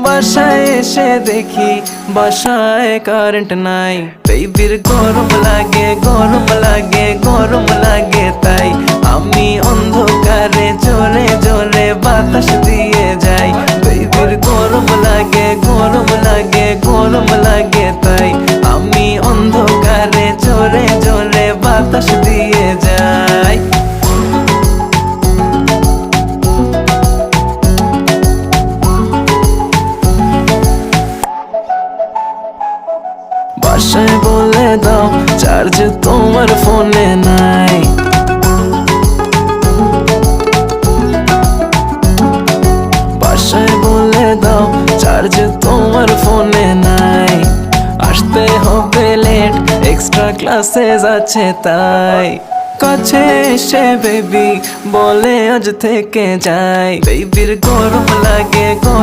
বাসায় এসে দেখি বাসায় কারেন্ট নাই। বেবির গরম লাগে গরম লাগে গরম লাগে, তাই আমি অন্ধকারে জোরে জোরে বাতাস দিয়ে যাই। বেবির গরম লাগে গরম লাগে গরম লাগে, তাই আমি অন্ধকারে জোরে জোরে বাতাস দিয়ে যাই। বাসায় বলে দাও চার্জ তোমার ফোনে নাই। বাসায় বলে দাও চার্জ তোমার ফোনে নাই। আসতে হবে লেট, এক্সট্রা ক্লাসেস আছে তাই। কাছে এসে বেবি বলে আজ থেকে যাই। বেবির গরম লাগে গরম